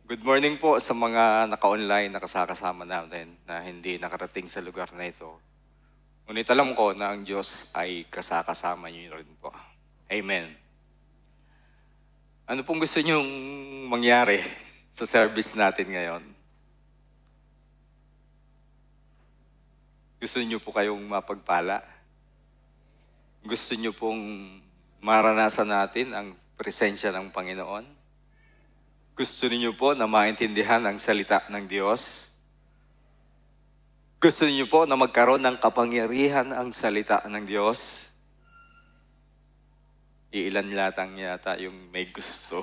Good morning po sa mga naka-online na kasama natin na hindi nakarating sa lugar na ito. Ngunit alam ko na ang Diyos ay kasama niyo rin po. Amen. Ano pong gusto niyong mangyari sa service natin ngayon? Gusto niyo po kayong mapagpala? Gusto niyo pong maranasan natin ang presensya ng Panginoon? Gusto niyo po na maintindihan ang salita ng Diyos? Gusto niyo po na magkaroon ng kapangyarihan ang salita ng Diyos? Iilan latang yata yung may gusto.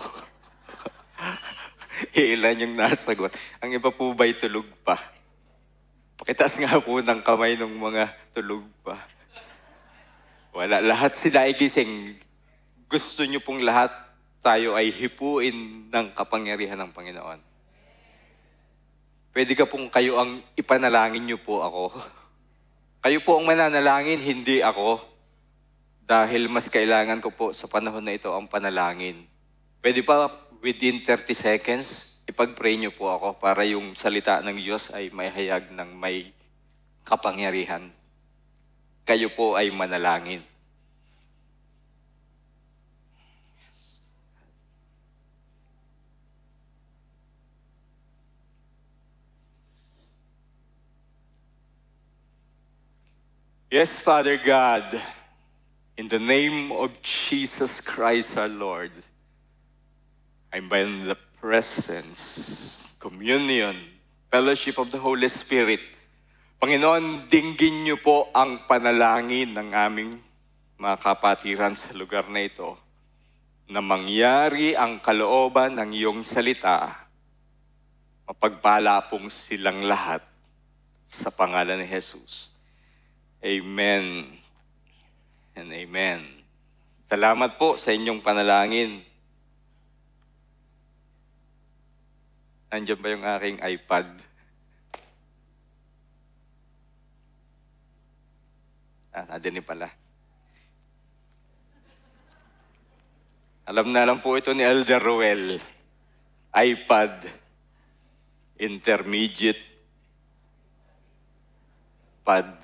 Iilan yung nasagot. Ang iba po ba'y tulog pa? Pakitaas nga po ng kamay ng mga tulog pa. Wala, lahat sila ay gising. Gusto niyo pong lahat tayo ay hipuin ng kapangyarihan ng Panginoon. Pwede ka pong kayo ang ipanalangin niyo po ako. Kayo po ang mananalangin, hindi ako. Dahil mas kailangan ko po sa panahon na ito ang panalangin. Pwede pa within 30 seconds, ipag-pray niyo po ako para yung salita ng Diyos ay may hayag ng may kapangyarihan. Kayo po ay manalangin. Yes, Father God, in the name of Jesus Christ our Lord, I'm by the presence, communion, fellowship of the Holy Spirit. Panginoon, dinggin niyo po ang panalangin ng aming mga kapatiran sa lugar na ito na mangyari ang kalooban ng iyong salita, mapagpala pong silang lahat sa pangalan ni Jesus. Amen and amen. Salamat po sa inyong panalangin. Nandiyan ba yung aking iPad? Nandiyan pala. Alam na lang po ito ni Elder Ruel. iPad. Intermediate. Pad.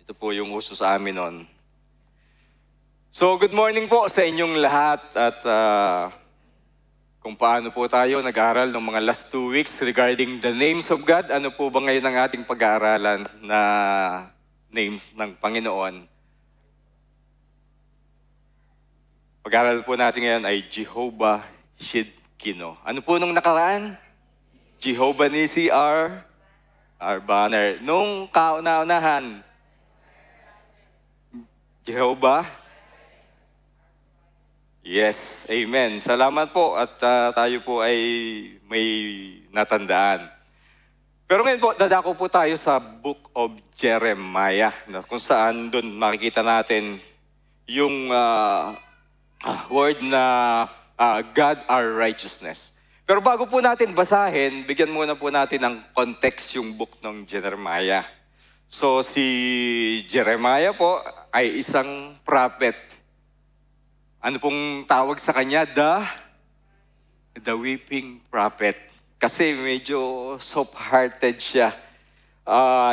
Ito po yung uso sa amin noon. So, good morning po sa inyong lahat at kung paano po tayo nag-aaral ng mga last 2 weeks regarding the names of God. Ano po ba ngayon ang ating pag-aaralan na names ng Panginoon? Pag-aaral po natin ngayon ay Jehovah Shidkino. Ano po nung nakaraan? Jehovah Nissi, our banner. Nung kauna-unahan, Jehovah? Yes, amen. Salamat po at tayo po ay may natandaan. Pero ngayon po, dadako po tayo sa Book of Jeremiah, kung saan doon makikita natin yung word na God our righteousness. Pero bago po natin basahin, bigyan muna po natin ng context yung book ng Jeremiah. So si Jeremiah po ay isang prophet. Ano pong tawag sa kanya? The weeping prophet. Kasi medyo soft-hearted siya.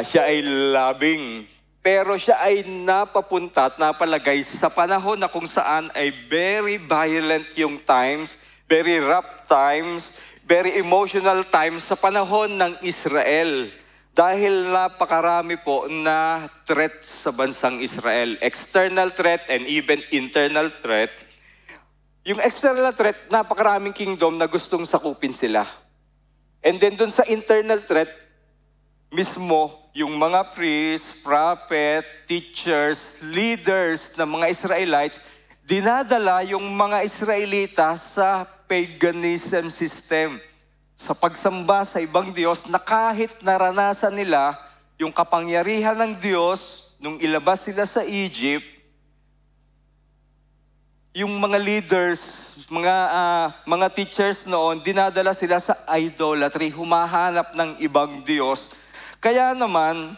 Siya ay loving. Pero siya ay napapunta at napalagay sa panahon na kung saan ay very violent yung times, very rough times, very emotional times sa panahon ng Israel. Dahil napakarami po na threat sa bansang Israel. External threat and even internal threat. Yung external threat, napakaraming kingdom na gustong sakupin sila. And then dun sa internal threat, mismo yung mga priests, prophet, teachers, leaders ng mga Israelites, dinadala yung mga Israelita sa paganism system. Sa pagsamba sa ibang Diyos na kahit naranasan nila yung kapangyarihan ng Diyos nung ilabas sila sa Egypt, yung mga leaders, mga teachers noon, dinadala sila sa idolatry, humahanap ng ibang Diyos. Kaya naman,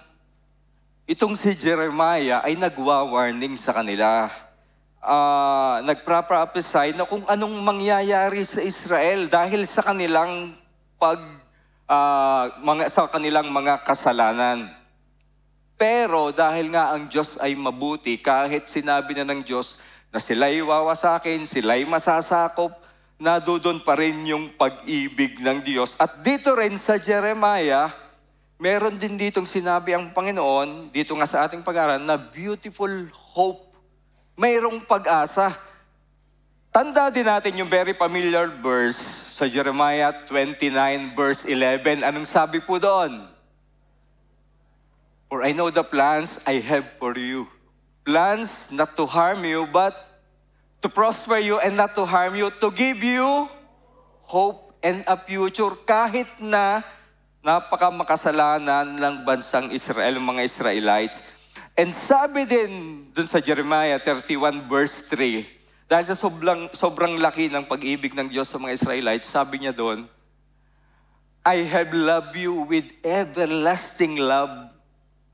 itong si Jeremiah ay nagwa-warning sa kanila. nagpra-prophesy na kung anong mangyayari sa Israel dahil sa kanilang sa kanilang mga kasalanan. Pero dahil nga ang Diyos ay mabuti, kahit sinabi na ng Diyos na sila'y wawasakin, sila'y masasakop, nadudon pa rin yung pag-ibig ng Diyos. At dito rin sa Jeremiah, meron din ditong sinabi ang Panginoon, dito nga sa ating pag-aaral, na beautiful hope. Mayroong pag-asa. Tanda din natin yung very familiar verse sa Jeremiah 29 verse 11. Anong sabi po doon? For I know the plans I have for you. Plans not to harm you, but to prosper you and not to harm you, to give you hope and a future. Kahit na napakamakasalanan ng bansang Israel, mga Israelites. And sabi din dun sa Jeremiah 31 verse 3, dahil sa sobrang laki ng pag-ibig ng Diyos sa mga Israelites, sabi niya doon, I have loved you with everlasting love.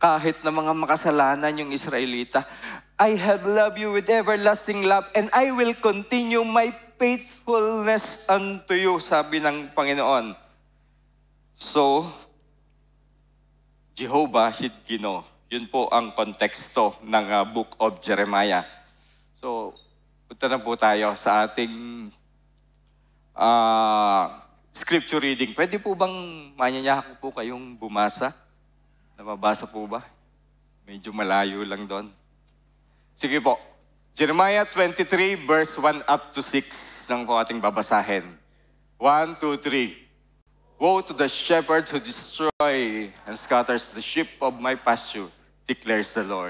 Kahit na mga makasalanan yung Israelita, I have loved you with everlasting love and I will continue my faithfulness unto you, sabi ng Panginoon. So, Jehovah Shidkino, yun po ang konteksto ng Book of Jeremiah. So, punta na po tayo sa ating scripture reading. Pwede po bang manyanyako po kayong bumasa? Nababasa po ba? Medyo malayo lang doon. Sige po. Jeremiah 23 verse 1 up to 6 lang po ating babasahin. 1, 2, 3. Woe to the shepherd who destroys and scatters the sheep of my pasture, declares the Lord.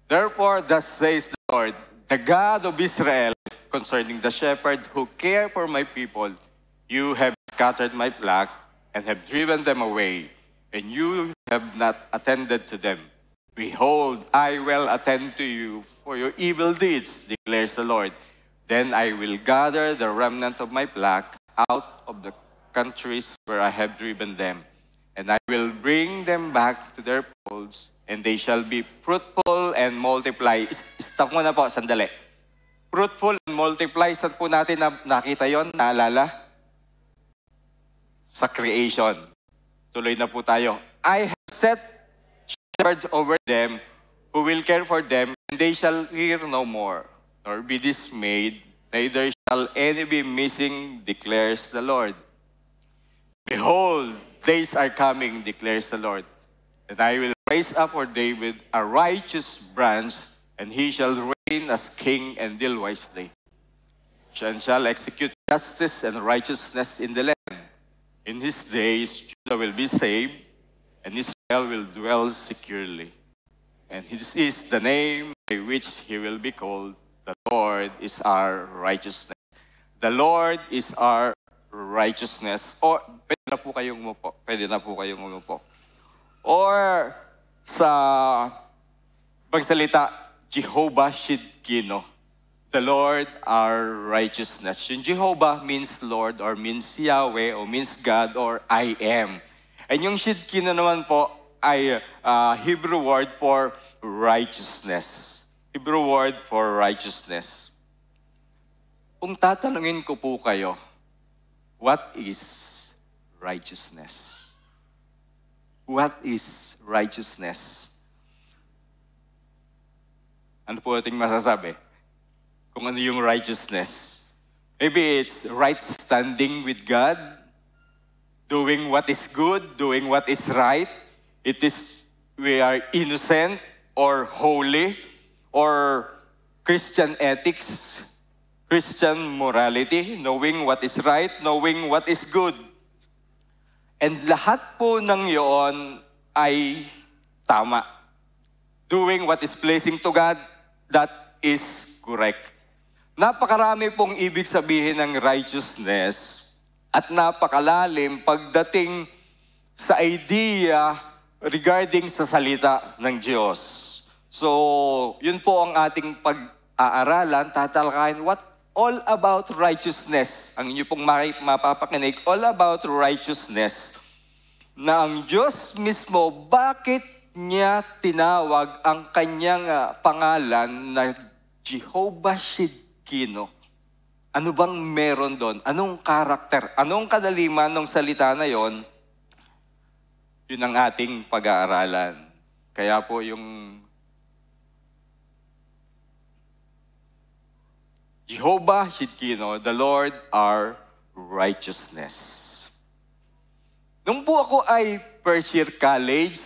Therefore, thus says the Lord, the God of Israel, concerning the shepherd who care for my people, you have scattered my flock and have driven them away, and you have not attended to them. Behold, I will attend to you for your evil deeds, declares the Lord. Then I will gather the remnant of my flock out of the countries where I have driven them, and I will bring them back to their folds, and they shall be fruitful and multiply. Stop muna po, sandali. Fruitful and multiply, saan po natin nakita yon, naalala? Sa creation. Tuloy na po tayo. I have set shepherds over them who will care for them, and they shall hear no more, nor be dismayed, neither shall any be missing, declares the Lord. Behold, days are coming, declares the Lord, and I will raise up for David a righteous branch, and he shall reign as king and deal wisely, and shall execute justice and righteousness in the land. In his days, Judah will be saved, and Israel will dwell securely. And this is the name by which he will be called. The Lord is our righteousness. The Lord is our righteousness. Or, pwede na po kayong umupo. Pwede na po kayong umupo. Or, sa pagsalita, Jehovah Shidkino. The Lord our righteousness. Yung Jehovah means Lord or means Yahweh or means God or I am. And yung Shidkino naman po ay Hebrew word for righteousness. Hebrew word for righteousness. Kung tatanungin ko po kayo, what is righteousness? What is righteousness? Ano po ating masasabi? Kung ano yung righteousness. Maybe it's right standing with God, doing what is good, doing what is right. It is, we are innocent or holy, or Christian ethics, Christian morality, knowing what is right, knowing what is good. And lahat po ng iyon ay tama. Doing what is pleasing to God, that is correct. Napakarami pong ibig sabihin ng righteousness at napakalalim pagdating sa idea regarding sa salita ng Diyos. So, yun po ang ating pag-aaralan, tatalakayin what all about righteousness. Ang inyo pong mapapakinig, all about righteousness. Na ang Diyos mismo, bakit niya tinawag ang kanyang pangalan na Jehovah Shidkino. Ano bang meron doon? Anong karakter? Anong kadaliman ng salita na yon? Yun ang ating pag-aaralan. Kaya po yung Jehovah Shidkino, the Lord our righteousness. Nung po ako ay first year college,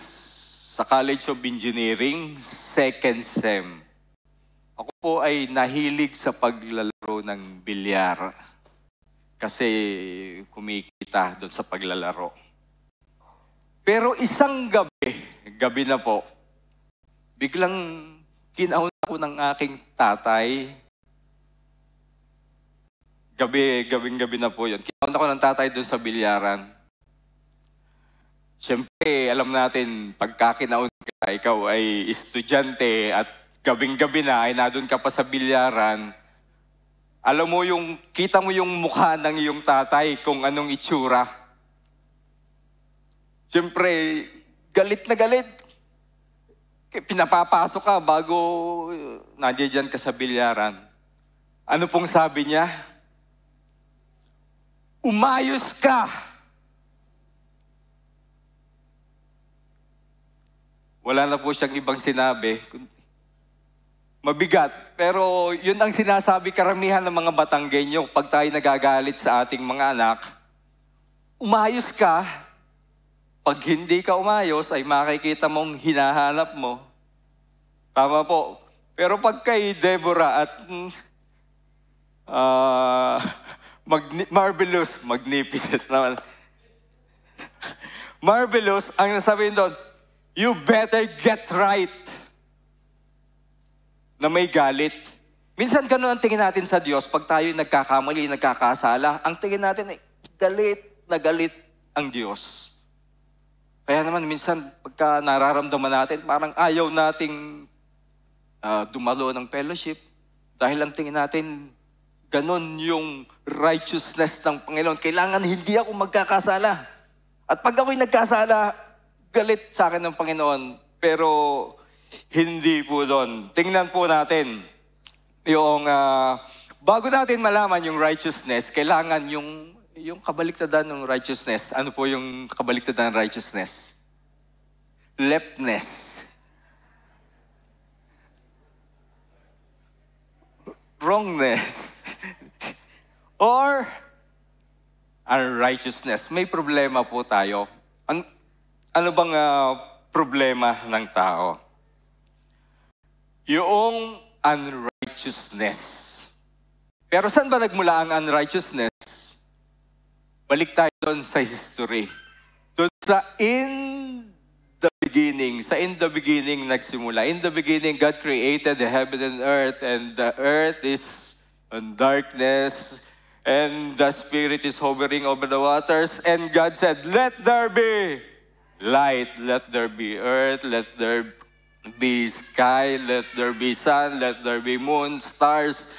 sa College of Engineering, second sem, ako po ay nahilig sa paglalaro ng bilyar. Kasi kumikita doon sa paglalaro. Pero isang gabi na po, biglang kinauna ko ng aking tatay. Gabi na po yun. Kinauna ko ng tatay doon sa bilyaran. Siyempre, alam natin, pagka kinauna ka, ikaw ay estudyante at gabing-gabi na ay nandun ka pa sa bilyaran, alam mo kita mo yung mukha ng iyong tatay kung anong itsura. Siyempre, galit na galit. Pinapapasok ka bago nandiyan ka sa bilyaran. Ano pong sabi niya? Umayos ka! Wala na po siyang ibang sinabi. Mabigat. Pero yun ang sinasabi karamihan ng mga Batanggenyo pag tayo nagagalit sa ating mga anak. Umayos ka. Pag hindi ka umayos, ay makikita mong hinahanap mo. Tama po. Pero pag kay Deborah at Marvelous, magnificent naman. Marvelous, ang nasabihin doon, you better get right. Na may galit. Minsan ganun ang tingin natin sa Diyos pag tayo nagkakamali, nagkakasala. Ang tingin natin ay galit na galit ang Diyos. Kaya naman minsan pagka nararamdaman natin, parang ayaw nating dumalo ng fellowship dahil ang tingin natin ganun yung righteousness ng Panginoon. Kailangan hindi ako magkakasala. At pag ako'y nagkasala, galit sa akin ng Panginoon. Pero hindi po doon. Tingnan po natin yung bago natin malaman yung righteousness, kailangan yung kabaliktaran ng righteousness. Ano po yung kabaliktaran ng righteousness? Leftness. Wrongness. Or unrighteousness. May problema po tayo. Ano bang problema ng tao? Yung unrighteousness. Pero saan ba nagmula ang unrighteousness? Balik tayo doon sa history. Doon sa in the beginning nagsimula. In the beginning, God created the heaven and the earth is in darkness, and the Spirit is hovering over the waters, and God said, let there be light, let there be earth, let there be sky, let there be sun, let there be moon, stars,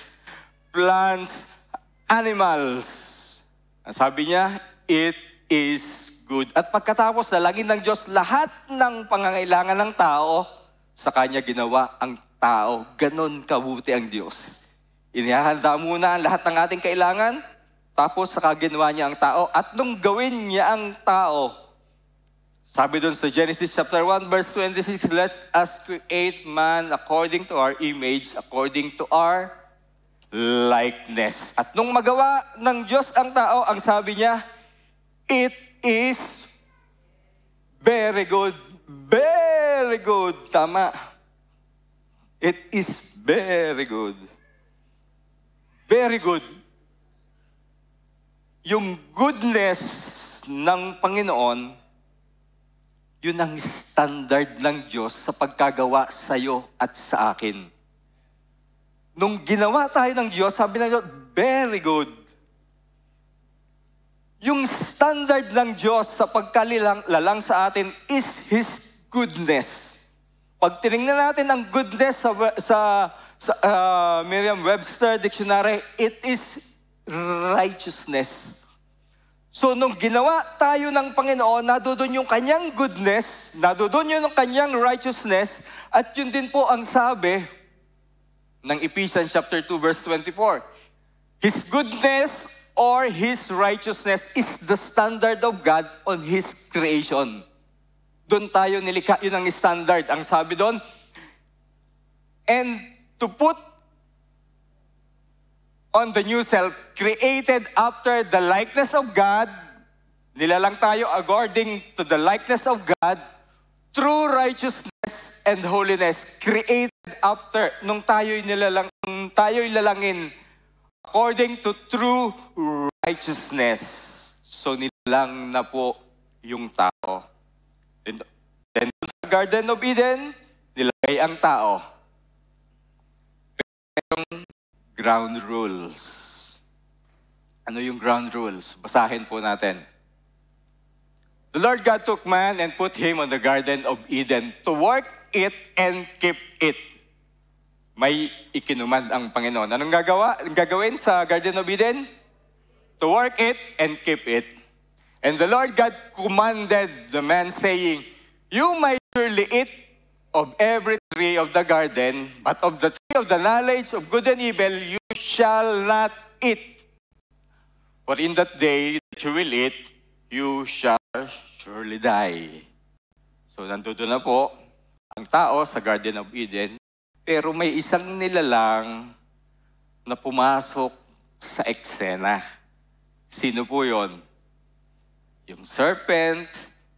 plants, animals. Ang sabi niya, it is good. At pagkatapos nalangin ng Diyos lahat ng pangangailangan ng tao, sa Kanya ginawa ang tao. Ganon kabuti ang Diyos. Inihahanda muna ang lahat ng ating kailangan, tapos saka ginawa niya ang tao. At nung gawin niya ang tao, sabi doon sa Genesis chapter 1, verse 26, let us create man according to our image, according to our likeness. At nung magawa ng Diyos ang tao, ang sabi niya, it is very good. Very good. Tama. It is very good. Very good. Yung goodness ng Panginoon, yun ang standard ng Diyos sa pagkagawa sa iyo at sa akin. Nung ginawa tayo ng Diyos, sabi ng Diyos, very good. Yung standard ng Diyos sa pagkalalang sa atin is His goodness. Pag tinignan natin ang goodness sa Merriam-Webster Dictionary, it is righteousness. So, nung ginawa tayo ng Panginoon, nadoon yung kanyang goodness, nadoon yung kanyang righteousness, at yun din po ang sabi, ng Ephesians chapter 2 verse 24. His goodness or His righteousness is the standard of God on His creation. Doon tayo nilikha, yun ang standard. Ang sabi doon, and to put on the new self, created after the likeness of God, nilalang tayo according to the likeness of God, true righteousness and holiness, created after, nung tayo'y lalangin, according to true righteousness. So nilalang na po yung tao. Then sa Garden of Eden, nilagay ang tao. Pero ground rules. Ano yung ground rules? Basahin po natin. The Lord God took man and put him on the Garden of Eden to work it and keep it. May ikinuman ang Panginoon. Anong gagawin sa Garden of Eden? To work it and keep it. And the Lord God commanded the man saying, you may surely eat of every tree of the garden, but of the tree of the knowledge of good and evil you shall not eat. For in that day that you will eat, you shall surely die. So nandoon na po ang tao sa Garden of Eden, pero may isang nilalang na pumasok sa eksena. Sino po yon? Yung serpent,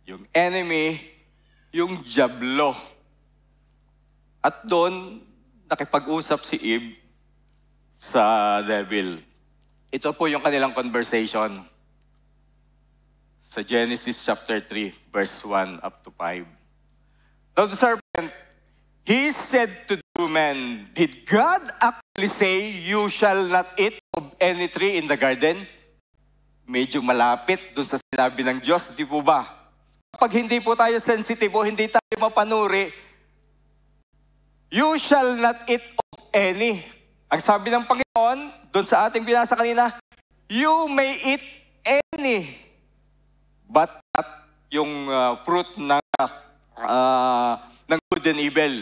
yung enemy, yung diablo. At doon, nakipag-usap si Eve sa devil. Ito po yung kanilang conversation. Sa Genesis chapter 3, verse 1 up to 5. Now the serpent, he said to the woman, did God actually say, you shall not eat of any tree in the garden? Medyo malapit doon sa sinabi ng Diyos, di po ba? Kapag hindi po tayo sensitive o hindi tayo mapanuri, you shall not eat of any. Ang sabi ng Panginoon, doon sa ating binasa kanina, you may eat any. But not yung fruit ng good and evil.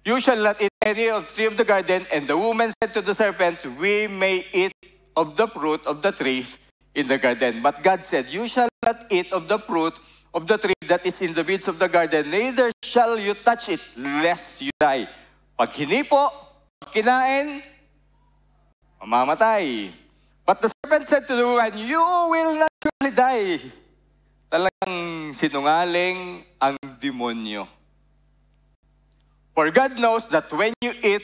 You shall not eat any of the tree of the garden. And the woman said to the serpent, we may eat of the fruit of the trees in the garden. But God said, you shall not eat of the fruit of the tree that is in the midst of the garden, neither shall you touch it, lest you die. Pag hinipo, pag kinain, mamamatay. But the serpent said to the woman, you will not surely die. Talagang sinungaling ang demonyo. For God knows that when you eat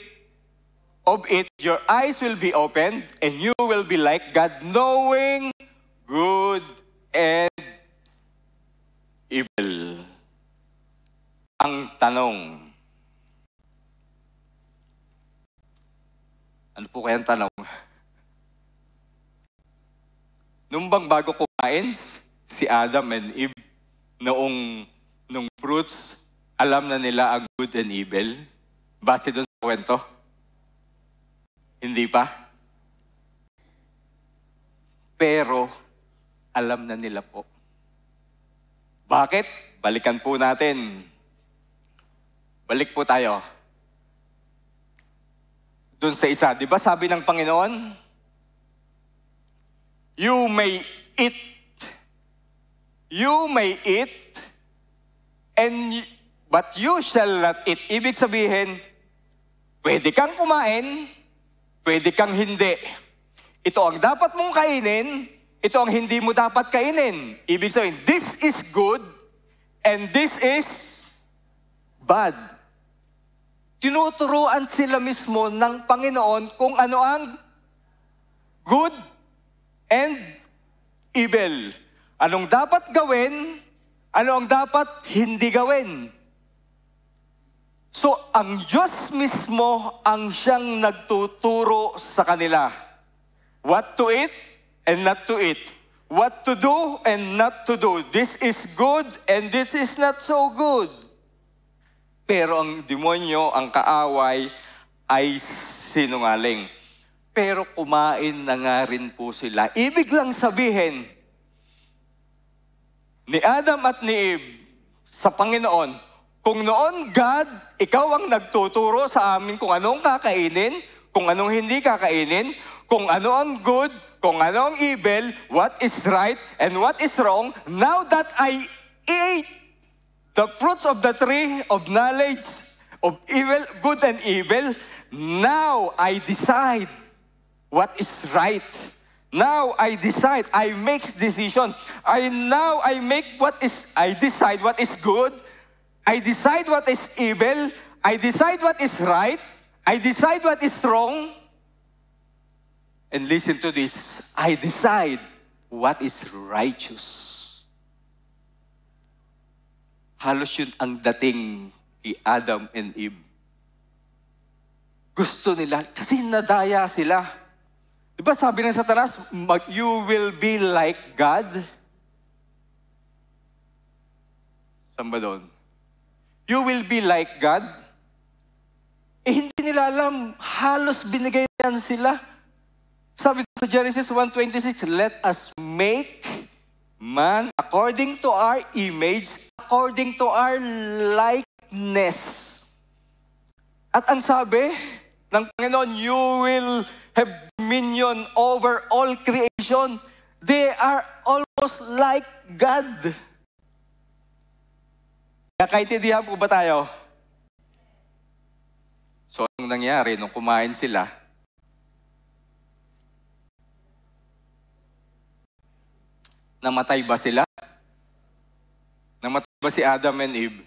of it, your eyes will be opened, and you will be like God, knowing good and evil. Ang tanong, ano po kayang tanong? Nung bang bago kumain si Adam and Eve, nung fruits, alam na nila ang good and evil? Base doon sa kwento? Hindi pa? Pero, alam na nila po. Bakit? Balikan po natin. Balik po tayo. Doon sa isa, di ba sabi ng Panginoon? You may eat. You may eat. But you shall not eat. Ibig sabihin, pwede kang kumain, pwede kang hindi. Ito ang dapat mong kainin, ito ang hindi mo dapat kainin. Ibig sabihin, this is good, and this is bad. Tinuturuan sila mismo ng Panginoon kung ano ang good and evil. Anong dapat gawin, ano ang dapat hindi gawin. So, ang Diyos mismo ang siyang nagtuturo sa kanila. What to eat and not to eat. What to do and not to do. This is good and this is not so good. Pero ang demonyo, ang kaaway, ay sinungaling. Pero kumain na nga rin po sila. Ibig lang sabihin, ni Adam at ni Eve sa Panginoon, kung noon, God, ikaw ang nagtuturo sa amin kung anong kakainin, kung anong hindi kakainin, kung ano ang good, kung ano ang evil, what is right, and what is wrong. Now that I ate the fruits of the tree of knowledge of evil, good and evil, now I decide what is right. Now I decide, I make decision. I decide what is good. I decide what is evil. I decide what is right. I decide what is wrong. And listen to this, I decide what is righteous. Halos yun ang dating kay Adam and Eve. Gusto nila, kasi nadaya sila. Diba sabi ng Satanas, you will be like God? Saan ba doon? You will be like God? Hindi nila alam, halos binigay yan sila. Sabi sa Genesis 1:26, let us make man according to our image, according to our likeness. At ang sabi ng Panginoon, you will have dominion over all creation. They are almost like God. Kakaintindihan po ba tayo? So, anong nangyari nung kumain sila? Namatay ba sila? Namatay ba si Adam and Eve?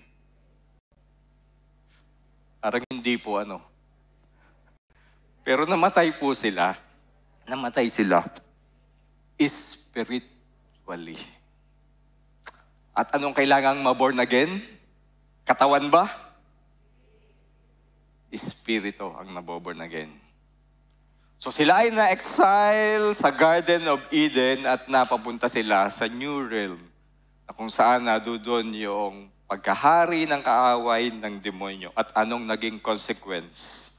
Parang hindi po Pero namatay po sila. Namatay sila. Spiritually. At anong kailangang ma-born again? Katawan ba? Espiritu ang naboborn again. So sila ay na-exile sa Garden of Eden at napapunta sila sa New Realm na kung saan nadoon yung pagkahari ng kaaway ng demonyo. At anong naging consequence?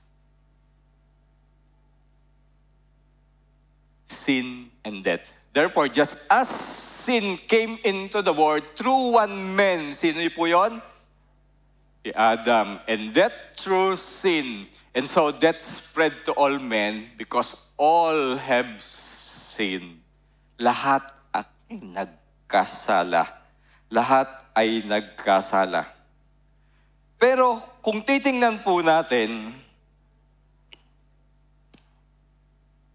Sin and death. Therefore, just as sin came into the world through one man, sino po yun? Si Adam. And death through sin. And so death spread to all men because all have sinned. Lahat ay nagkasala. Lahat ay nagkasala. Pero kung titingnan po natin,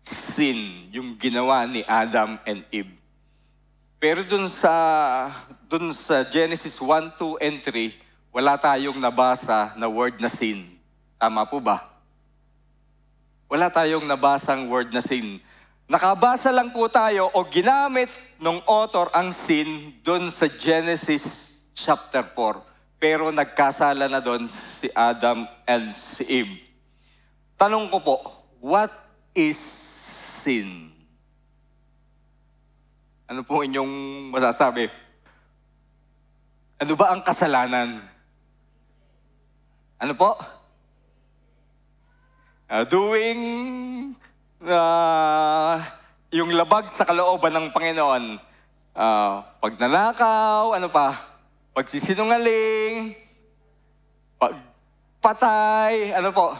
sin, yung ginawa ni Adam and Eve. Pero dun sa Genesis 1, 2, and 3, wala tayong nabasa na word na sin. Tama po ba? Wala tayong nabasang word na sin. Nakabasa lang po tayo o ginamit ng author ang sin dun sa Genesis chapter 4. Pero nagkasala na dun si Adam and si Eve. Tanong ko po, what is sin? Ano po inyong masasabi? Ano ba ang kasalanan? Ano po? Doing yung labag sa kalooban ng Panginoon. Pagnanakaw, ano pa? Pagsisinungaling, pagpatay, ano po?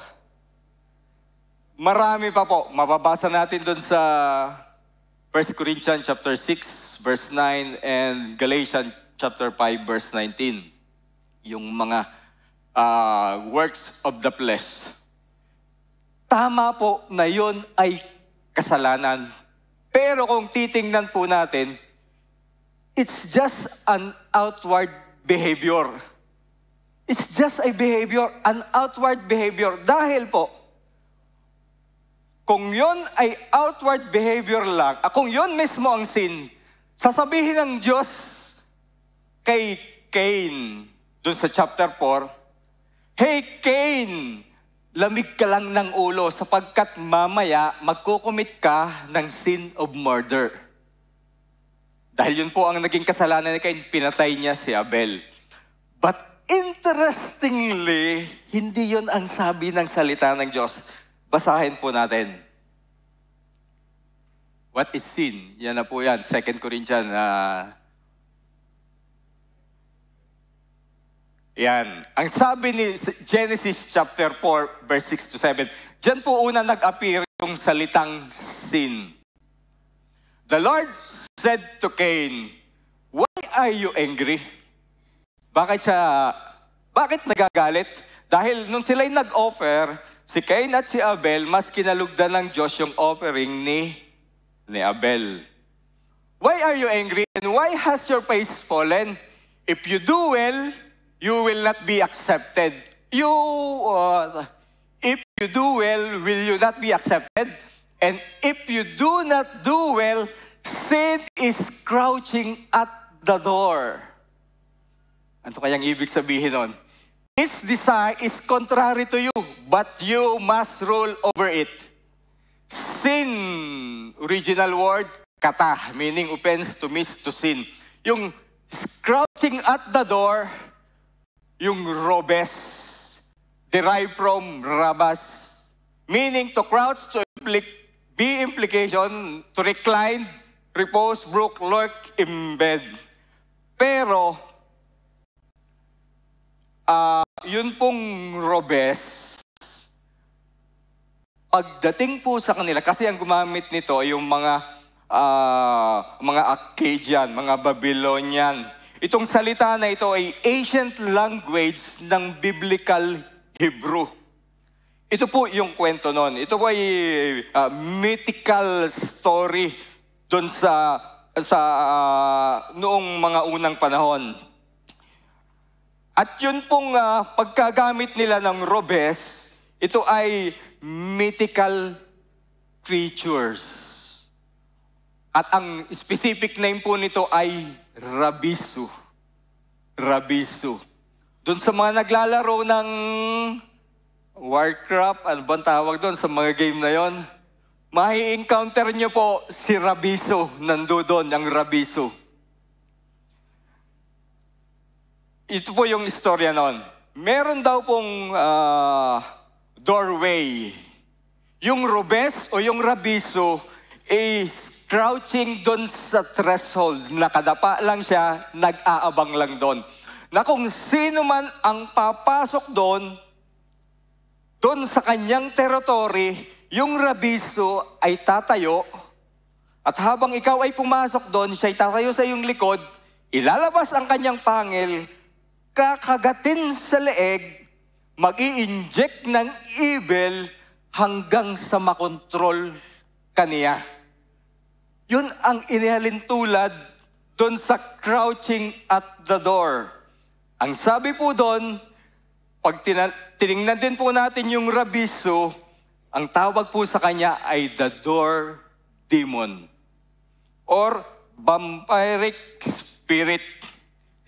Marami pa po. Mababasa natin doon sa 1 Corinthians chapter 6, verse 9, and Galatians chapter 5, verse 19. Yung mga works of the flesh. Tama po na yun ay kasalanan. Pero kung titingnan po natin, it's just an outward behavior. It's just a behavior, an outward behavior. Dahil po, kung yun ay outward behavior lang, kung yun mismo ang sin, sasabihin ng Diyos kay Cain, dun sa chapter 4, hey Cain, lamig ka lang ng ulo sapagkat mamaya magkukumit ka ng sin of murder. Dahil yun po ang naging kasalanan ni Cain, pinatay niya si Abel. But interestingly, hindi yun ang sabi ng salita ng Diyos. Basahin po natin. What is sin? Yan na po yan. 2 Corinthians Yan. Ang sabi ni Genesis chapter 4, verse 6 to 7, diyan po una nag-appear yung salitang sin. The Lord said to Cain, "Why are you angry?" Bakit nagagalit? Dahil nung sila'y nag-offer, si Cain at si Abel, mas kinalugdan ng Diyos yung offering ni Abel. Why are you angry and why has your face fallen? If you do well, you will not be accepted. If you do well, will you not be accepted? And if you do not do well, sin is crouching at the door. Ano kayang ibig sabihin nun? Its desire is contrary to you, but you must rule over it. Sin, original word, kata, meaning offense, to miss, to sin. Yung crouching at the door, yung robes, derived from rabas, meaning to crouch, to be implication, to recline, repose, brook, lurk, embed. Pero, yun pong robes, pagdating po sa kanila, kasi ang gumamit nito ay yung mga Akkadian, mga Babylonian. Itong salita na ito ay ancient language ng biblical Hebrew. Ito po yung kwento nun. Ito po ay mythical story doon sa noong mga unang panahon. At yun pong pagkagamit nila ng robes, ito ay mythical creatures. At ang specific name po nito ay Rabisu. Rabisu. Doon sa mga naglalaro ng Warcraft, ano bang tawag doon sa mga game na yon? Mai-encounter nyo po si Rabisu. Nandoon ang Rabisu. Ito po yung istorya noon. Meron daw pong doorway. Yung Robes o yung Rabisu is crouching doon sa threshold. Nakadapa lang siya, nag-aabang lang doon. Na kung sino man ang papasok doon sa kanyang territory, yung Rabisu ay tatayo. At habang ikaw ay pumasok doon, siya ay tatayo sa iyong likod, ilalabas ang kanyang pangil, kakagatin sa leeg, mag-i-inject ng evil hanggang sa makontrol kaniya. Yun ang inihalin tulad doon sa crouching at the door. Ang sabi po doon, pag tinignan din po natin yung Rabisu, ang tawag po sa kanya ay the door demon or vampiric spirit.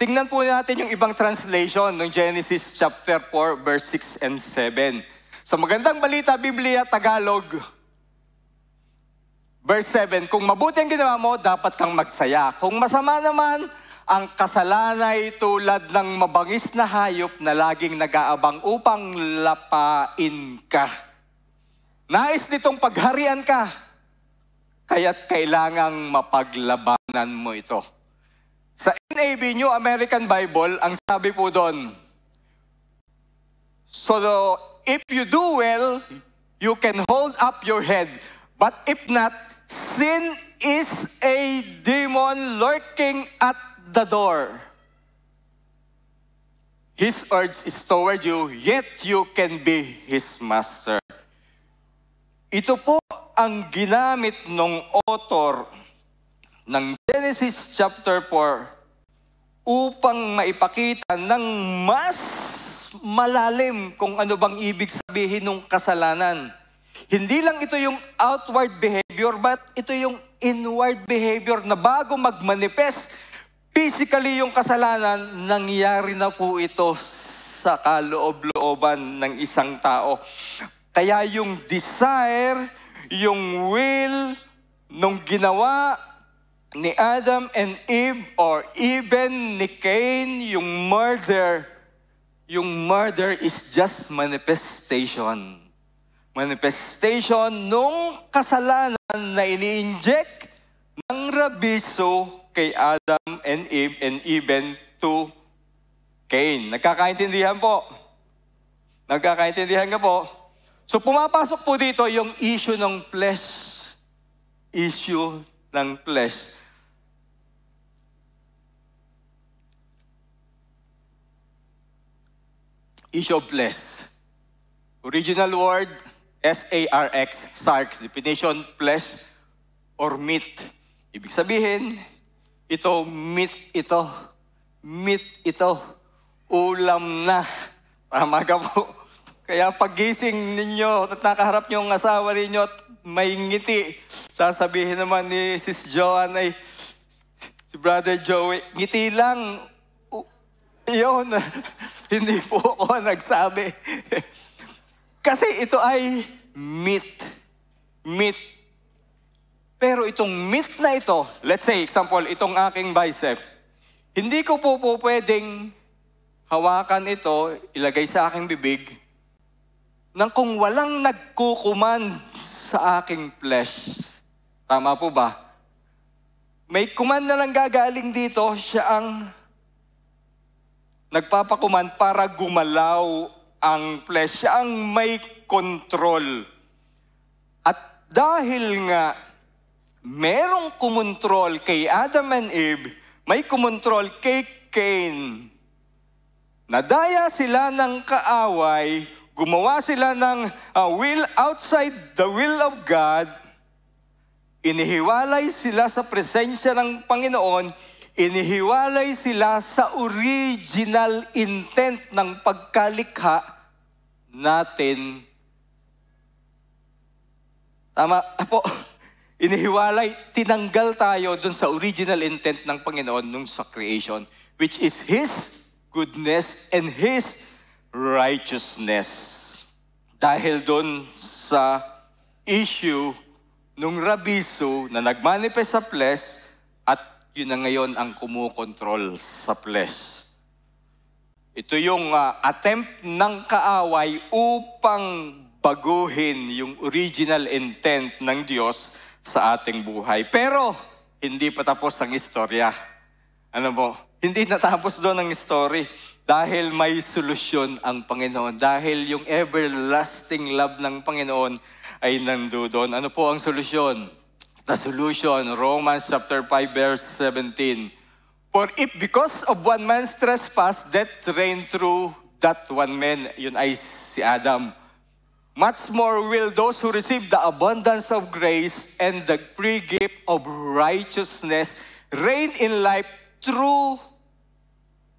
Tingnan po natin yung ibang translation ng Genesis chapter 4, verse 6 and 7. Sa Magandang Balita, Biblia, Tagalog, verse 7, kung mabuti ang ginawa mo, dapat kang magsaya. Kung masama naman, ang kasalanan ay tulad ng mabangis na hayop na laging nag-aabang upang lapain ka. Nais nitong pagharian ka, kaya't kailangang mapaglabanan mo ito. Sa NAB, New American Bible, ang sabi po doon, so if you do well, you can hold up your head. But if not, sin is a demon lurking at the door. His urge is toward you, yet you can be his master. Ito po ang ginamit ng author ng Genesis chapter 4 upang maipakita ng mas malalim kung ano bang ibig sabihin ng kasalanan. Hindi lang ito yung outward behavior, but ito yung inward behavior na bago mag-manifest physically yung kasalanan, nangyari na po ito sa kaloob-looban ng isang tao. Kaya yung desire, yung will, nung ginawa ni Adam and Eve, or even ni Cain, yung murder is just manifestation. Manifestation nung kasalanan na ini-inject ng Rabisu kay Adam and Eve and even to Cain. Nagkakaintindihan po? Nagkakaintindihan ka po? So pumapasok po dito yung issue ng flesh. Issue ng flesh. Issue of flesh. Original word, S-A-R-X, sarx. Definition, flesh or meat. Ibig sabihin, ito, meat ito. Meat ito. Ulam na. Tama ka po. Kaya pagising ninyo at nakaharap niyo ang asawa ninyo at may ngiti, sasabihin naman ni Sis Joanne ay, si Brother Joey, ngiti lang. Iyon, hindi po ako nagsabi. Kasi ito ay meat. Meat. Pero itong meat na ito, let's say, example, itong aking bicep, hindi ko po pwedeng hawakan ito, ilagay sa aking bibig, nang kung walang nagkukuman sa aking flesh. Tama po ba? May kuman na lang gagaling dito, siya ang nagpapakuman para gumalaw ang flesh. Siya ang may control. At dahil nga merong kumontrol kay Adam and Eve, may kumontrol kay Cain. Nadaya sila ng kaaway, gumawa sila ng will outside the will of God, inihiwalay sila sa presensya ng Panginoon, inihiwalay sila sa original intent ng pagkalikha natin. Tama po. Inihiwalay, tinanggal tayo dun sa original intent ng Panginoon nung sa creation, which is His goodness and His righteousness. Dahil dun sa issue nung rabiso na nagmanifest sa flesh at yun na ngayon ang kumukontrol sa flesh. Ito yung attempt ng kaaway upang baguhin yung original intent ng Diyos sa ating buhay. Pero hindi pa tapos ang istorya. Ano mo? Hindi natapos doon ang story dahil may solusyon ang Panginoon. Dahil yung everlasting love ng Panginoon ay nandoon. Ano po ang solusyon? The solution, Romans chapter 5 verse 17. For if because of one man's trespass, death reigned through that one man, yun ay si Adam, much more will those who receive the abundance of grace and the free gift of righteousness reign in life through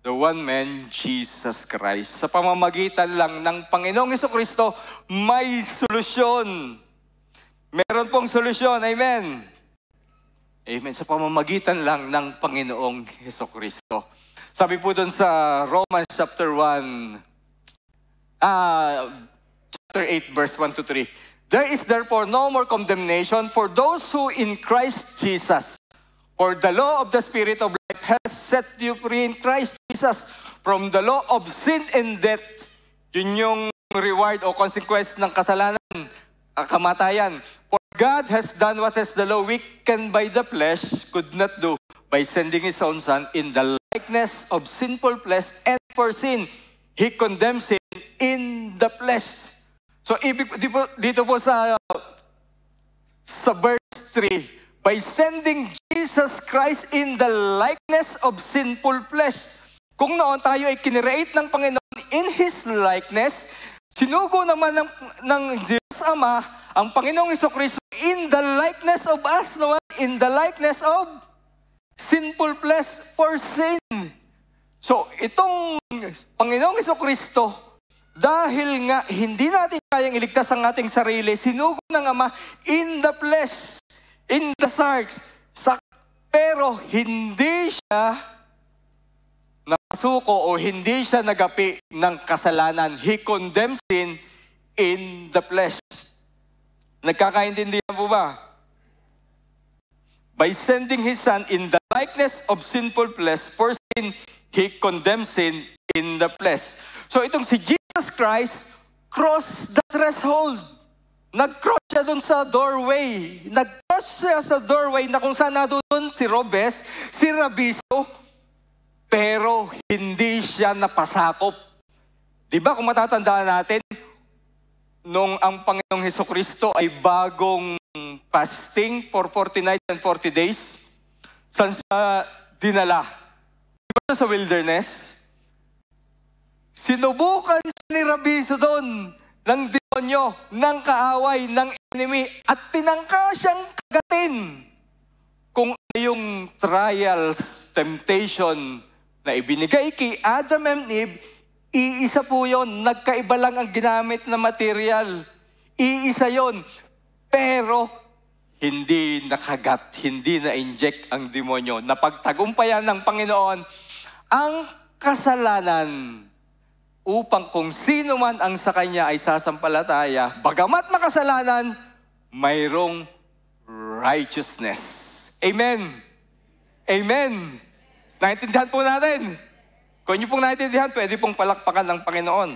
the one man, Jesus Christ. Sa pamamagitan lang ng Panginoong Jesucristo, may solusyon. Meron pong solusyon. Amen. Amen. Sa pamamagitan lang ng Panginoong Jesucristo. Sabi po doon sa Romans chapter 1, chapter 8, verse 1 to 3. There is therefore no more condemnation for those who in Christ Jesus. For the law of the Spirit of life has set you free in Christ Jesus from the law of sin and death. Yun yung reward o consequence ng kasalanan, kamatayan. For God has done what as the law weakened by the flesh could not do by sending His own Son in the likeness of sinful flesh, and for sin, He condemns sin in the flesh. So dito po sa verse 3, by sending Jesus Christ in the likeness of sinful flesh. Kung noon tayo ay kinreate ng Panginoon in His likeness, sinugo naman ng Diyos Ama ang Panginoong Jesucristo in the likeness of us, naman, in the likeness of sinful flesh for sin. So itong Panginoong Jesucristo, dahil nga hindi natin kayang iligtas ang ating sarili, sinugo ng Ama in the flesh, in the sarx, pero hindi siya napasuko o hindi siya nagapi ng kasalanan. He condemns sin in the flesh. Nagkakaintindihan po ba? By sending His Son in the likeness of sinful flesh for sin, He condemns sin in the flesh. So itong si Jesus Christ crossed the threshold. Nag-cross siya dun sa doorway. Nag-cross siya sa doorway na kung saan doon si Robes, si Rabiso. pero hindi siya napasakop. Di ba kung matatandaan natin, nung ang Panginoong Hesukristo ay bagong fasting for 40 nights and 40 days, saan siya dinala? Di ba sa wilderness? Sinubukan siya ni Rabiso doon ng demonyo, ng kaaway, ng enemy, at tinangka siyang kagatin. Kung yung trials, temptation na ibinigay kay Adam and Eve, iisa po yun. Nagkaiba lang ang ginamit na material. Iisa yun. Pero hindi nakagat, hindi na-inject ang demonyo. Napagtagumpayan ng Panginoon ang kasalanan upang kung sino man ang sa Kanya ay sasampalataya, bagamat makasalanan, mayroong righteousness. Amen. Amen. Naintindihan po natin. Kung niyo pong naintindihan, pwede pong palakpakan ng Panginoon.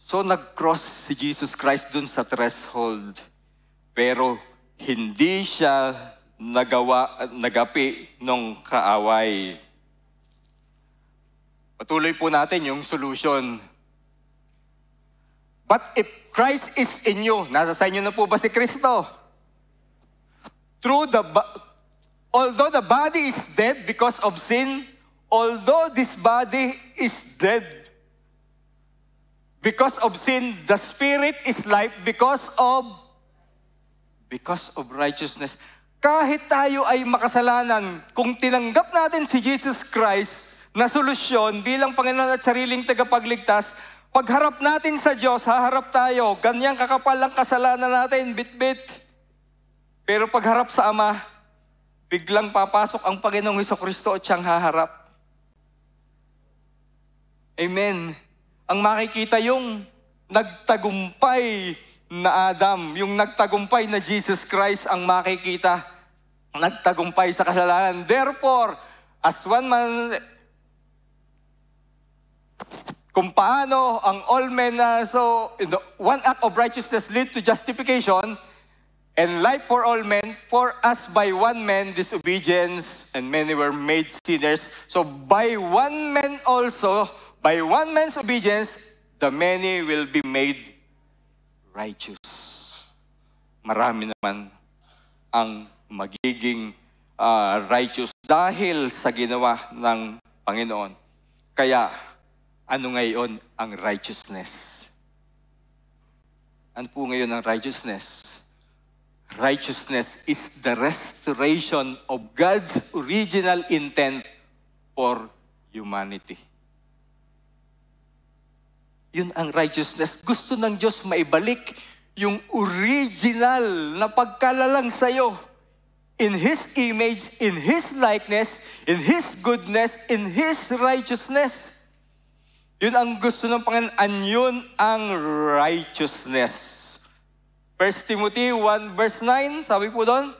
So nag-cross si Jesus Christ dun sa threshold, pero hindi siya nagapi ng kaaway. Patuloy po natin yung solution. But if Christ is in you, nasa sa inyo na po ba si Kristo? Although the body is dead because of sin, although this body is dead because of sin, the spirit is life because of righteousness. Kahit tayo ay makasalanan, kung tinanggap natin si Jesus Christ na solusyon bilang Panginoon at sariling tagapagligtas, pagharap natin sa Diyos, haharap tayo. Ganyang kakapal ang kasalanan natin, bit-bit. Pero pagharap sa Ama, biglang papasok ang Panginoong Hesukristo at siyang haharap. Amen. Ang makikita yung nagtagumpay na Adam, yung nagtagumpay na Jesus Christ ang makikita. Nagtagumpay sa kasalanan. Therefore, as one man, kung paano ang all men, one act of righteousness lead to justification, and life for all men, for us by one man disobedience, and many were made sinners. So by one man also, by one man's obedience, the many will be made righteous. Marami naman ang magiging righteous dahil sa ginawa ng Panginoon. Kaya, ano ngayon ang righteousness? Ano po ngayon ang righteousness? Righteousness is the restoration of God's original intent for humanity. Yun ang righteousness. Gusto ng Diyos maibalik yung original na pagkalalang sa'yo. In His image, in His likeness, in His goodness, in His righteousness. Yun ang gusto ng Panginoon, and yun ang righteousness. 1 Timothy 1 verse 9, sabi po doon,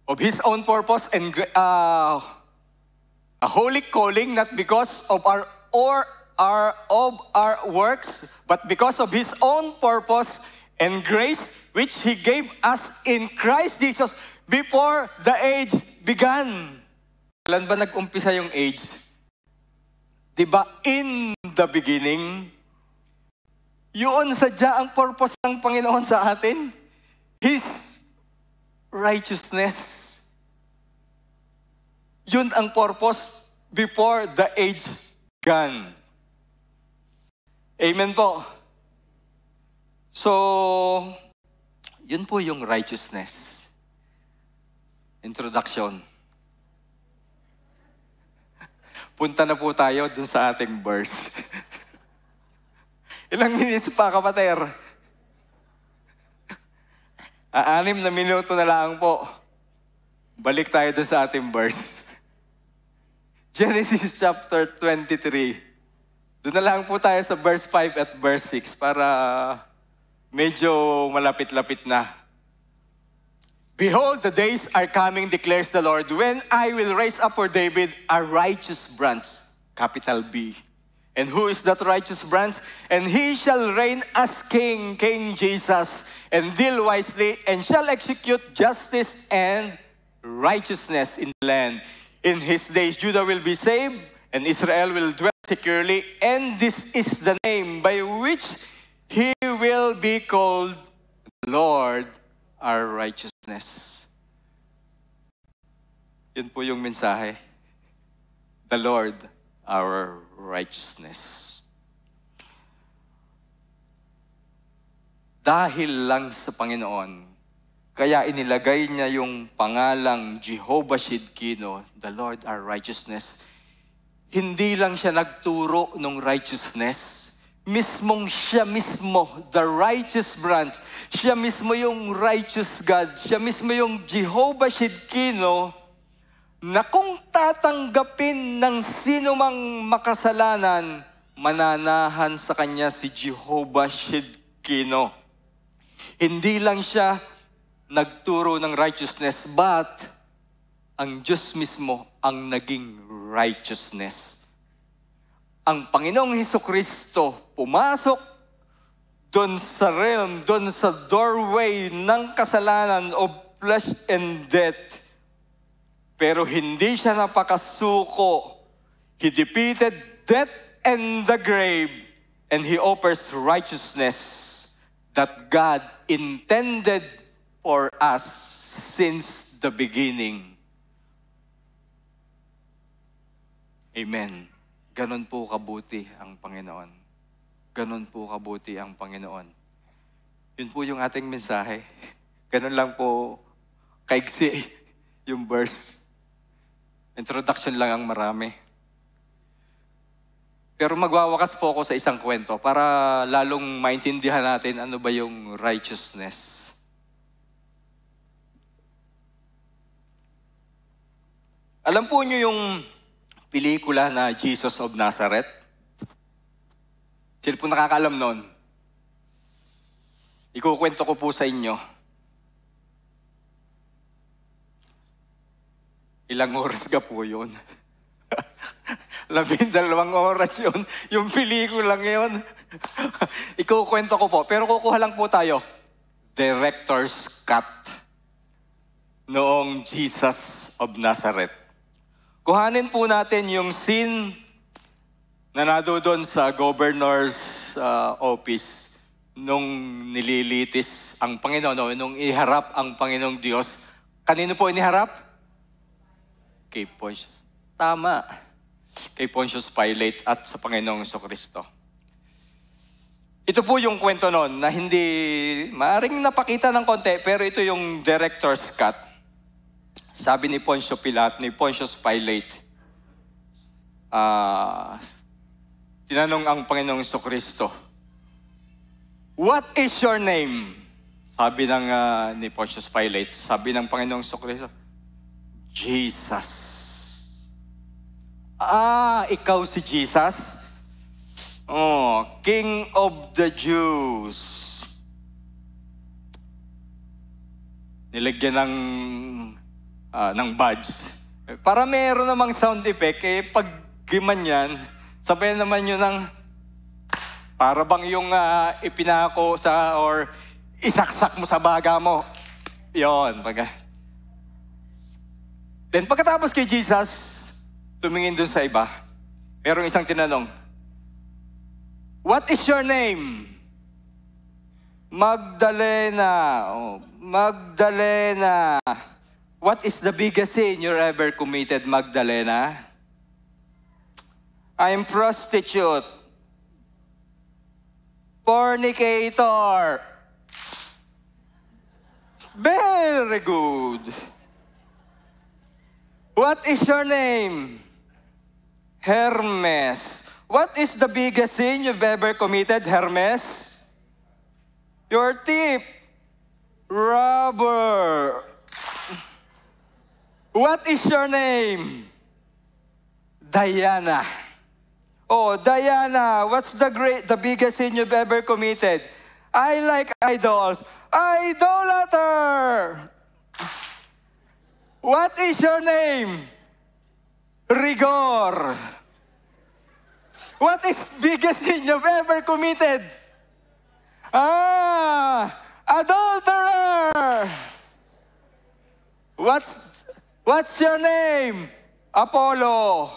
of His own purpose and a holy calling, not because of our works, but because of His own purpose and grace, which He gave us in Christ Jesus before the age began. Kailan ba nag-umpisa yung age? Diba, in the beginning, yun sadya ang purpose ng Panginoon sa atin. His righteousness. Yun ang purpose before the age began. Amen po. So, yun po yung righteousness. Introduction. Punta na po tayo dun sa ating verse. Ilang minutes pa, kapatid? 6 na minuto na lang po. Balik tayo dun sa ating verse. Genesis chapter 23. Doon na lang po tayo sa verse 5 at verse 6 para medyo malapit-lapit na. Behold, the days are coming, declares the Lord, when I will raise up for David a righteous branch, capital B, And who is that righteous branch? And he shall reign as king, King Jesus, and deal wisely, and shall execute justice and righteousness in the land. In his days, Judah will be saved, and Israel will dwell securely. And this is the name by which he will be called Lord, our righteousness. Yun po yung mensahe. The Lord, our righteousness. Dahil lang sa Panginoon, kaya inilagay niya yung pangalang Jehovah Shidkino, the Lord our righteousness. Hindi lang siya nagturo ng righteousness, mismong siya mismo, the righteous branch. Siya mismo yung righteous God. Siya mismo yung Jehovah Shidkino, na kung tatanggapin ng sino mang makasalanan, mananahan sa kanya si Jehovah Shidkino. Hindi lang siya nagturo ng righteousness, but ang Diyos mismo ang naging righteousness. Ang Panginoong Hesukristo pumasok doon sa realm, doon sa doorway ng kasalanan of flesh and death. Pero hindi siya napakasuko. He defeated death and the grave, and he offers righteousness that God intended for us since the beginning. Amen. Ganon po kabuti ang Panginoon. Ganon po kabuti ang Panginoon. Yun po yung ating mensahe. Ganon lang po kaigsi yung verse. Introduction lang ang marami. Pero magwawakas po ako sa isang kwento para lalong maintindihan natin ano ba yung righteousness. Alam po niyo yung pelikula na Jesus of Nazareth? Sino po nakakaalam nun? Ikukwento ko po sa inyo. Ilang oras ka po yun? 12 oras yun. Yung pelikula ngayon. Ikukwento ko po. Pero kukuha lang po tayo. Director's cut. Noong Jesus of Nazareth. Kuhanin po natin yung scene na doon sa governor's office nung nililitis ang Panginoon, nung iharap ang Panginoong Diyos. Kanino po iniharap? Kay Pontius. Tama. Kay Pontius Pilate at sa Panginoong Jesucristo. Ito po yung kwento noon na hindi, maaring napakita ng konti, pero ito yung director's cut. Sabi ni Pontius Pilate, tinanong ang Panginoong Jesucristo, "What is your name?" Sabi ni Pontius Pilate, sabi ng Panginoong Jesucristo, Jesus. Ikaw si Jesus? Oh, King of the Jews. Nilagyan ng badge. Para meron namang sound effect, pag gimanyan, sabayan naman yun ng para bang yung ipinako sa or isaksak mo sa baga mo. Yon, Then pagkatapos kay Jesus, tumingin dun sa iba. Merong isang tinanong, "What is your name?" Magdalena. Oh, Magdalena. What is the biggest sin you ever committed, Magdalena? I'm prostitute. Fornicator. Very good. What is your name? Hermes. What is the biggest sin you've ever committed, Hermes? Your thief. Robber. What is your name? Diana. Oh, Diana, what's the biggest sin you've ever committed? I like idols. Idolater. What is your name? Rigor. What is biggest sin you've ever committed? Adulterer! What's your name? Apollo.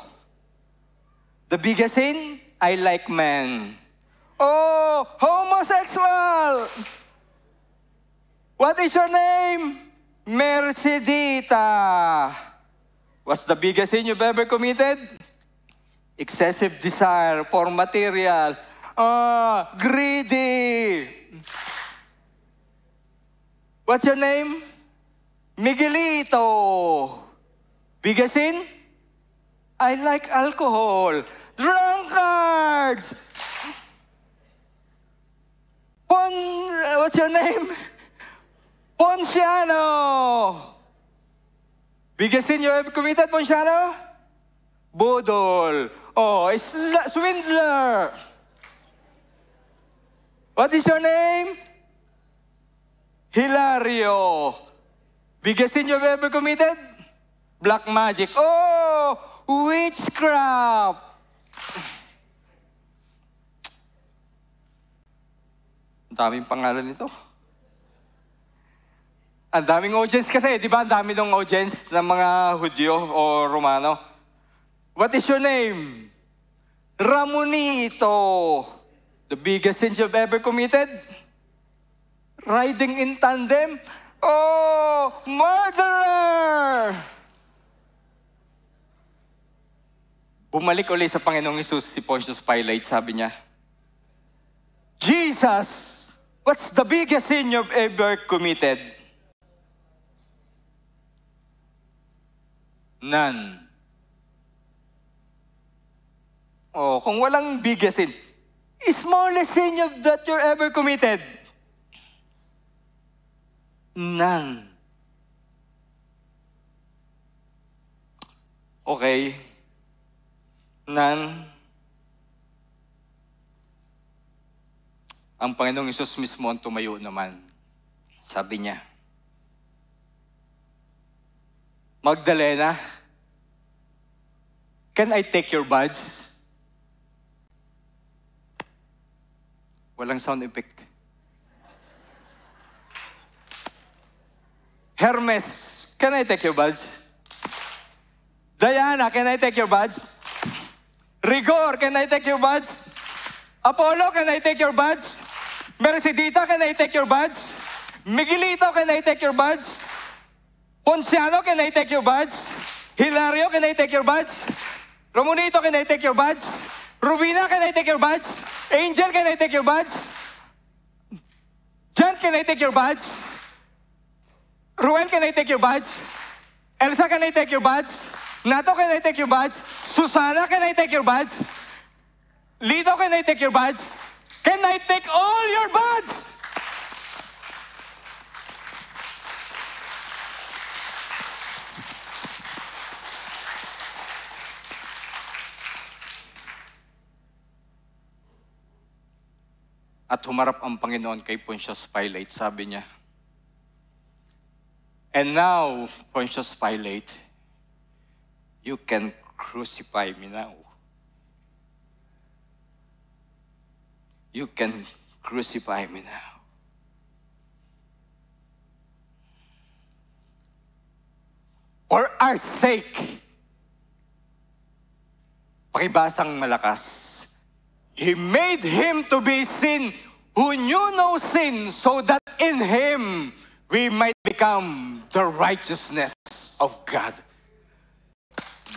The biggest sin? I like men. Oh, homosexual! What is your name? Mercedita. What's the biggest sin you've ever committed? Excessive desire for material. Greedy. What's your name? Miguelito. Biggest sin? I like alcohol. Drunkards. What's your name? Ponciano. Biggest sin you ever committed, Ponciano? Budol. Oh, swindler. What is your name? Hilario. Biggest sin you've ever committed? Black magic. Oh, witchcraft. Ang daming pangalan nito. Ang daming audience kasi, di ba? Ang dami ng audience ng mga Hudyo o Romano. What is your name? Ramonito. The biggest sin you've ever committed? Riding in tandem? Oh, murderer! Bumalik ulit sa Panginoong Hesus si Pontius Pilate, sabi niya, Jesus, what's the biggest sin you've ever committed? None. Oh, kung walang biggest sin, smallest sin that you ever committed? None. Okay. None. Ang Panginoong Hesus mismo ang tumayo naman. Sabi niya, Magdalena, can I take your badge? Walang sound effect. Hermes, can I take your badge? Diana, can I take your badge? Rigor, can I take your badge? Apollo, can I take your badge? Mercedita, can I take your badge? Miguelito, can I take your badge? Ponciano, can I take your badge? Hilario, can I take your badge? Ramonito, can I take your badge? Rubina, can I take your badge? Angel, can I take your badge? John, can I take your badge? Ruel, can I take your badge? Elsa, can I take your badge? Nato, can I take your badge? Susana, can I take your badge? Lito, can I take your badge? Can I take all your badge? At humarap ang Panginoon kay Pontius Pilate, sabi niya, and now, Pontius Pilate, you can crucify me now. You can crucify me now. For our sake, pakibasang malakas, He made Him to be sin who knew no sin, so that in Him we might become the righteousness of God.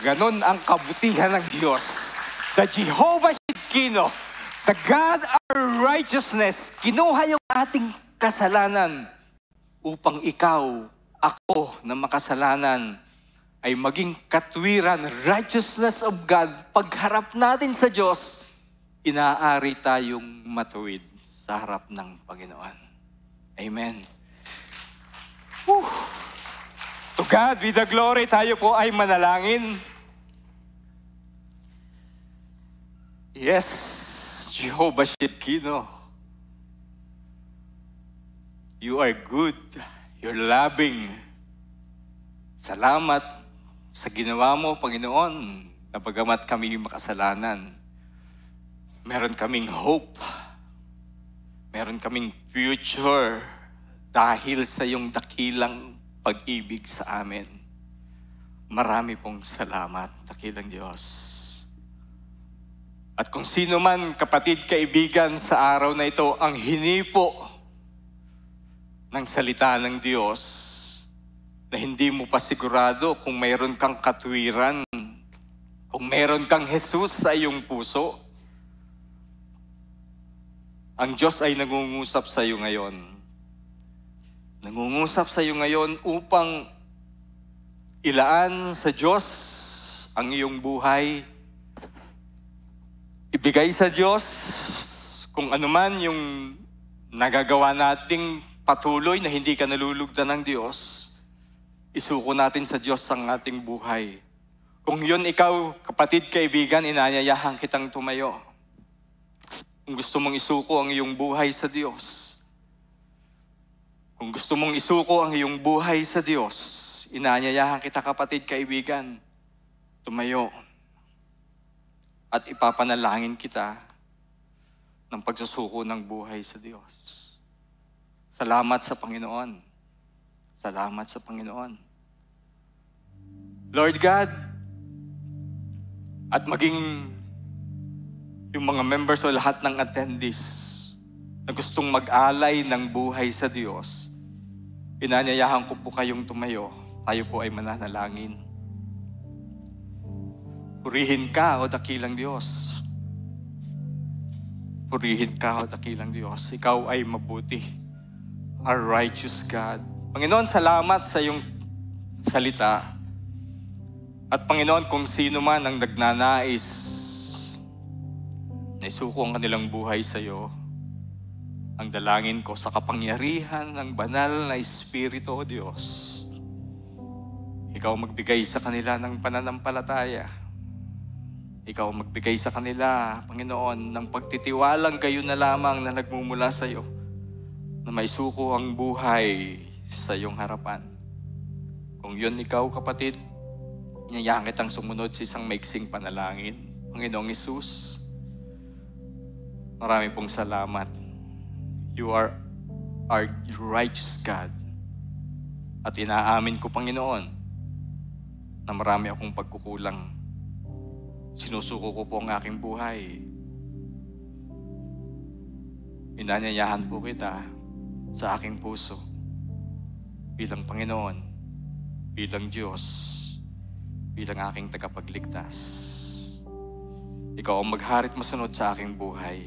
Ganon ang kabutihan ng Diyos. The Jehovah Shidkino, the God our righteousness, kinuha yung ating kasalanan upang ikaw, ako na makasalanan ay maging katwiran, righteousness of God. Pagharap natin sa Diyos, inaari tayong matuwid sa harap ng Panginoon. Amen. Whew. To God be the glory. Tayo po ay manalangin. Yes, Jehovah Shidkino, you are good. You're loving. Salamat sa ginawa mo, Panginoon, na bagamat kami makasalanan, meron kaming hope. Meron kaming future dahil sa iyong dakilang pag-ibig sa amin. Marami pong salamat, dakilang Diyos. At kung sino man, kapatid, kaibigan, sa araw na ito, ang hinipo ng salita ng Diyos na hindi mo pa sigurado kung mayroon kang katwiran, kung mayroon kang Jesus sa iyong puso, ang Diyos ay nangungusap sa iyo ngayon. Nangungusap sa iyo ngayon upang ilaan sa Diyos ang iyong buhay. Ibigay sa Diyos kung anuman yung nagagawa nating patuloy na hindi ka nalulugdan ng Diyos. Isuko natin sa Diyos ang ating buhay. Kung yun ikaw, kapatid, kaibigan, inanyayahan kitang tumayo. Kung gusto mong isuko ang iyong buhay sa Diyos, kung gusto mong isuko ang iyong buhay sa Diyos, inanyayahan kita, kapatid, kaibigan, tumayo. At ipapanalangin kita ng pagsusuko ng buhay sa Diyos. Salamat sa Panginoon. Salamat sa Panginoon. Lord God, at maging yung mga members o lahat ng attendees na gustong mag-alay ng buhay sa Diyos, inanyayahan ko po kayong tumayo. Tayo po ay mananalangin. Purihin ka, o dakilang Diyos. Purihin ka, o dakilang Diyos. Ikaw ay mabuti. Our righteous God. Panginoon, salamat sa iyong salita. At Panginoon, kung sino man ang nagnanais na isuko ang kanilang buhay sa iyo, ang dalangin ko sa kapangyarihan ng banal na Espiritu, o Diyos, ikaw magbigay sa kanila ng pananampalataya. Ikaw magbigay sa kanila, Panginoon, ng pagtitiwalang gayon na lamang na nagmumula sa iyo, na maisuko ang buhay sa iyong harapan. Kung yun ikaw, kapatid, inyayahan kitang sumunod sa isang maiksing panalangin. Panginoong Hesus, marami pong salamat. You are our righteous God. At inaamin ko, Panginoon, na marami akong pagkukulang. Sinusuko ko po ang aking buhay. Inanyayahan po kita sa aking puso bilang Panginoon, bilang Diyos, bilang aking tagapagligtas. Ikaw ang magharit masunod sa aking buhay.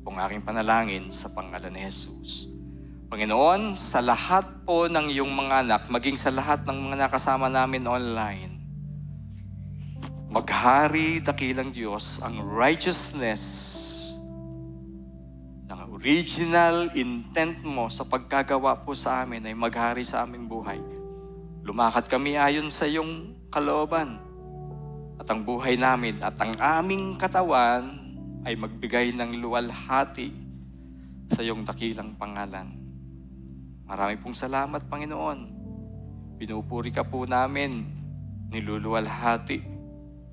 Ang aking panalangin sa pangalan ni Jesus. Panginoon, sa lahat po ng iyong mga anak, maging sa lahat ng mga nakasama namin online, maghari, dakilang Diyos, ang righteousness ng original intent mo sa pagkagawa po sa amin ay maghari sa aming buhay. Lumakad kami ayon sa iyong kalooban. At ang buhay namin at ang aming katawan ay magbigay ng luwalhati sa iyong dakilang pangalan. Marami pong salamat, Panginoon. Pinupuri ka po namin, niluluwalhati,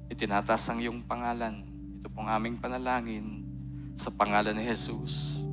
itinataas ang iyong pangalan. Ito pong aming panalangin sa pangalan ni Jesus.